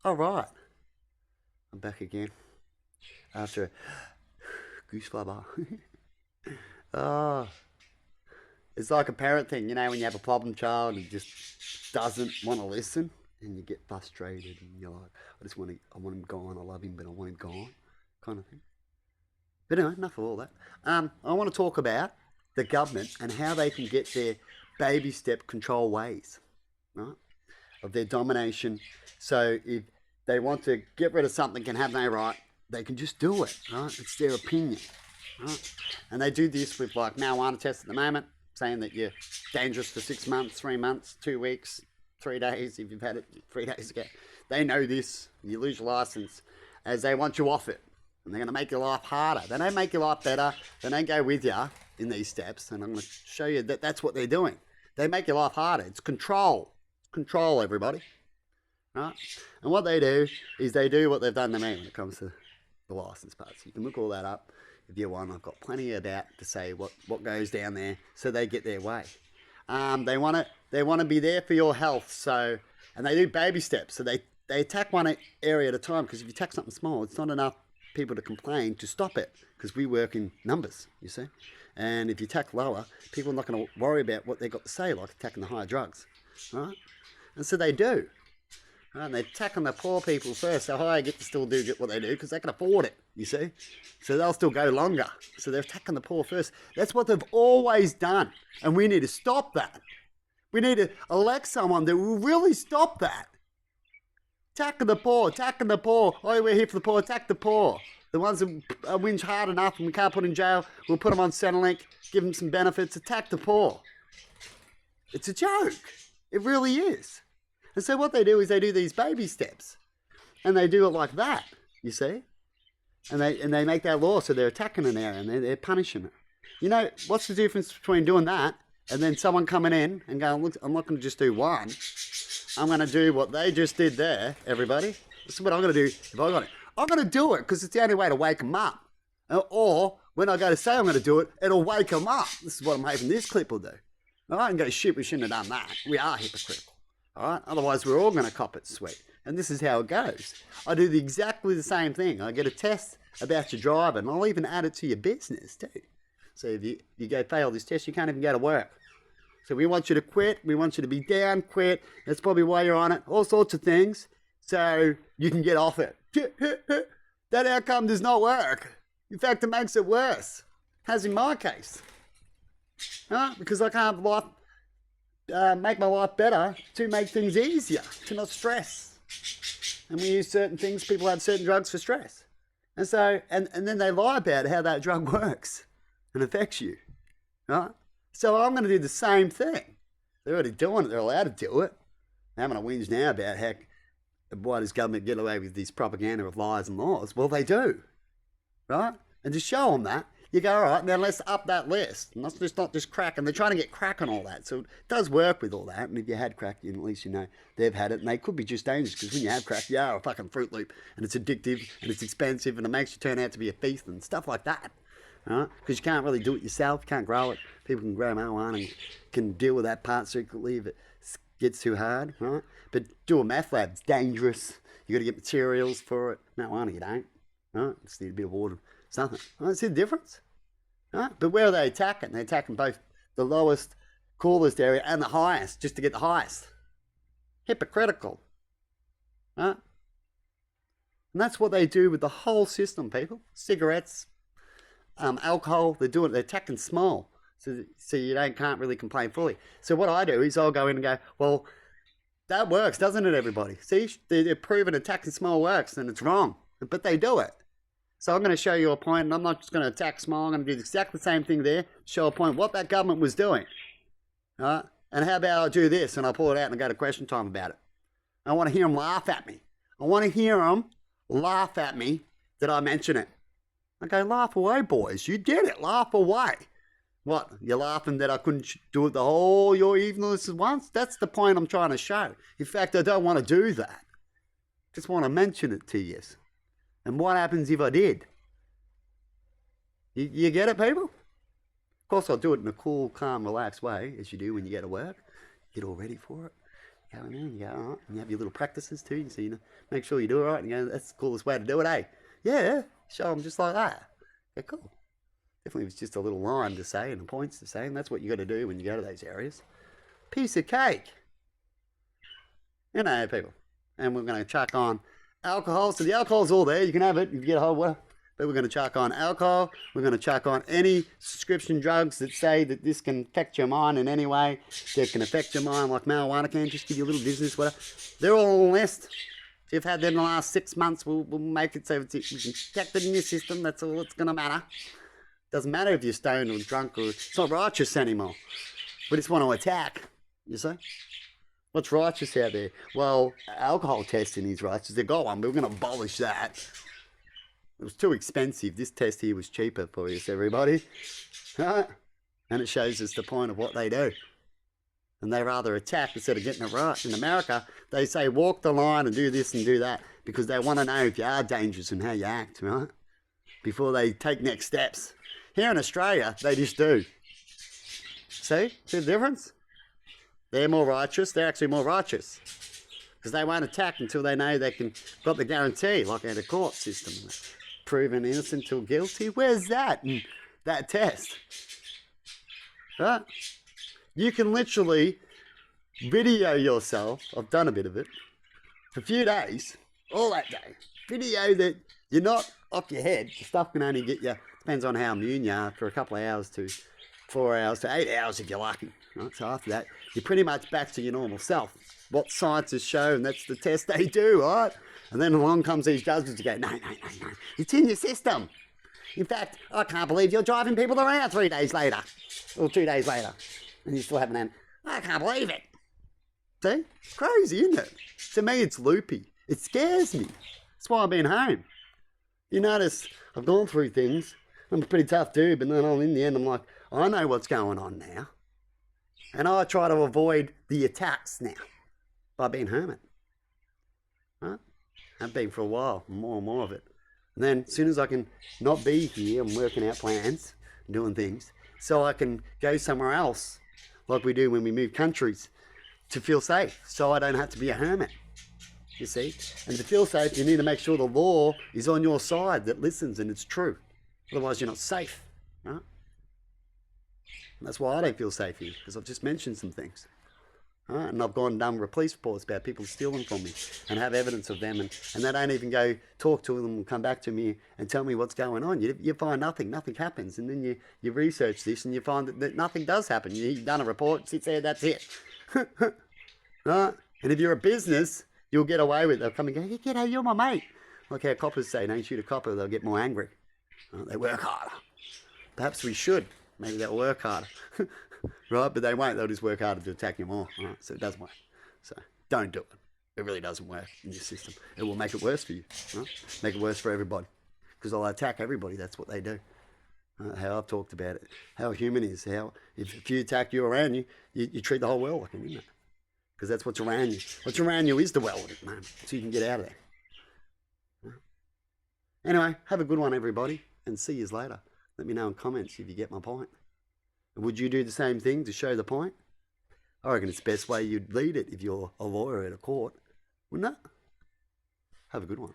All right, I'm back again after a goose flubber. Oh, it's like a parent thing, you know, when you have a problem child who just doesn't want to listen, and you get frustrated, and you're like, I want him gone. I love him, but I want him gone, kind of thing. But anyway, enough of all that. I want to talk about the government and how they can get their baby step control ways, right, of their domination. So if they want to get rid of something and have no right, they can just do it, right? It's their opinion, right? And they do this with like marijuana tests at the moment, saying that you're dangerous for 6 months, 3 months, 2 weeks, 3 days if you've had it 3 days ago. They know this. You lose your license as they want you off it. And they're going to make your life harder. They don't make your life better. They don't go with you in these steps. And I'm going to show you that that's what they're doing. They make your life harder. It's control. Control, everybody. Right? And what they do is they do what they've done to me when it comes to the license parts. You can look all that up if you want. I've got plenty about to say what goes down there so they get their way. They want to be there for your health. So, and they do baby steps. So they attack one area at a time, because if you attack something small, it's not enough people to complain to stop it, because we work in numbers, you see. And if you attack lower, people are not going to worry about what they've got to say, like attacking the higher drugs, right? And so they do. Right? And they attack on the poor people first. The higher get to still do what they do because they can afford it, you see. So they'll still go longer. So they're attacking the poor first. That's what they've always done. And we need to stop that. We need to elect someone that will really stop that. Attacking the poor, attacking the poor. Oh, we're here for the poor, attack the poor. The ones that whinge hard enough and we can't put in jail, we'll put them on Centrelink, give them some benefits, attack the poor. It's a joke. It really is. And so what they do is they do these baby steps. And they do it like that, you see. And they make that law, so they're attacking an area and they're punishing it. You know, what's the difference between doing that and then someone coming in and going, look, I'm not going to just do one. I'm going to do what they just did there, everybody. This is what I'm going to do if I got it. I'm going to do it because it's the only way to wake them up. Or when I go to say I'm going to do it, it'll wake them up. This is what I'm hoping this clip will do. All right, and go, shit, we shouldn't have done that. We are hypocritical. All right, otherwise we're all going to cop it sweet. And this is how it goes. I do exactly the same thing. I get a test about your driving, and I'll even add it to your business too. So if you go fail this test, you can't even go to work. So we want you to quit. We want you to be down, quit. That's probably why you're on it. All sorts of things. So you can get off it. That outcome does not work. In fact, it makes it worse. As in my case. Because I can't make my life better to make things easier, to not stress. And we use certain things. People have certain drugs for stress. And so, and then they lie about how that drug works and affects you. Right? So I'm going to do the same thing. They're already doing it. They're allowed to do it. I'm going to whinge now about why does government get away with this propaganda of lies and laws? Well, they do. Right? And to show them that, you go, all right, now let's up that list. And not just crack. And they're trying to get crack on all that. So it does work with all that. And if you had crack, at least you know they've had it. And they could be just dangerous, because when you have crack, you are a fucking Fruit Loop. And it's addictive, and it's expensive, and it makes you turn out to be a thief and stuff like that. Right? Because you can't really do it yourself. You can't grow it. People can grow marijuana and can deal with that part secretly if it gets too hard. Right? But do a meth lab, it's dangerous. You got to get materials for it. Marijuana, you don't. Right? Just need a bit of water, something. Right? See the difference? Right? But where are they attacking? They're attacking both the lowest, coolest area and the highest, just to get the highest. Hypocritical. Right? And that's what they do with the whole system, people. Cigarettes, alcohol, they're attacking small. So you can't really complain fully. So what I do is I'll go in and go, well, that works, doesn't it, everybody? See, they're proving attacking small works, and it's wrong. But they do it. So I'm going to show you a point, and I'm not just going to attack small. I'm going to do exactly the same thing there, show a point what that government was doing. Right? And how about I do this, and I pull it out and I go to question time about it. I want to hear them laugh at me. I want to hear them laugh at me that I mention it. Okay, laugh away, boys. You did it. Laugh away. What? You're laughing that I couldn't do it the whole your evilness at once? That's the point I'm trying to show. In fact, I don't want to do that. Just want to mention it to you. And what happens if I did? You get it, people? Of course, I'll do it in a cool, calm, relaxed way, as you do when you go to work. Get all ready for it. going on? You go, all right. And you have your little practices too, so you know, make sure you do it right. And you go, that's the coolest way to do it, eh? Yeah, show them just like that. Yeah, cool. Definitely was just a little line to say and the points to say, and that's what you got to do when you go to those areas. Piece of cake. You know, people. And we're going to chuck on alcohol. So the alcohol's all there. You can have it if you get a whole well. But we're going to chuck on alcohol. We're going to chuck on any prescription drugs that say that this can affect your mind in any way. That can affect your mind like marijuana can. Just give you a little dizziness, whatever. They're all on the list. If you've had them in the last 6 months, we'll make it so you can detect it in your system. That's all that's going to matter. Doesn't matter if you're stoned or drunk or it's not righteous anymore. We just want to attack, you see? What's righteous out there? Well, alcohol testing is righteous. They've got one, but we're going to abolish that. It was too expensive. This test here was cheaper for you, everybody. Right? And it shows us the point of what they do. And they rather attack instead of getting it right. In America, they say walk the line and do this and do that because they want to know if you are dangerous and how you act, right? Before they take next steps. Here in Australia, they just do. See the difference? They're more righteous. They're actually more righteous. Because they won't attack until they know they can got the guarantee, like in a court system. Proven innocent till guilty. Where's that in that test? Right? You can literally video yourself. I've done a bit of it. For a few days, all that day. Video that you're not off your head. The stuff can only get you, depends on how immune you are, for a couple of hours to 4 hours to 8 hours if you're lucky. Right? So after that, you're pretty much back to your normal self. What scientists show, and that's the test they do, right? And then along comes these judges who go, no, it's in your system. In fact, I can't believe you're driving people around 3 days later, or 2 days later, and you still haven't had, I can't believe it. See? It's crazy, isn't it? To me, it's loopy. It scares me. That's why I've been home. You notice I've gone through things. I'm a pretty tough dude, but then in the end, I'm like, I know what's going on now. And I try to avoid the attacks now by being hermit. Right? I've been for a while, more and more of it. And then as soon as I can not be here, I'm working out plans, doing things, so I can go somewhere else, like we do when we move countries, to feel safe, so I don't have to be a hermit. You see? And to feel safe, you need to make sure the law is on your side, that listens and it's true. Otherwise, you're not safe. Right? And that's why I don't feel safe here, because I've just mentioned some things. Right? And I've gone and done police reports about people stealing from me and have evidence of them, and they don't even go talk to them and come back to me and tell me what's going on. You find nothing happens, and then you research this and you find that nothing does happen. You've done a report, sits there, that's it. Right? And if you're a business, you'll get away with it. They'll come and go, hey, kiddo, you're my mate. Like how coppers say, don't shoot a copper, they'll get more angry. They work harder. Perhaps we should. Maybe they'll work harder. Right? But they won't. They'll just work harder to attack you more. Right? So it doesn't work. So don't do it. It really doesn't work in your system. It will make it worse for you. Right? Make it worse for everybody. Because they'll attack everybody. That's what they do. How I've talked about it. How a human is. How if you attack you around you, you treat the whole world like an inmate. Because that's what's around you. What's around you is the world at the moment. So you can get out of there. Right? Anyway, have a good one, everybody. And see you later. Let me know in comments if you get my point. Would you do the same thing to show the point? I reckon it's the best way you'd lead it if you're a lawyer at a court, wouldn't it? Have a good one.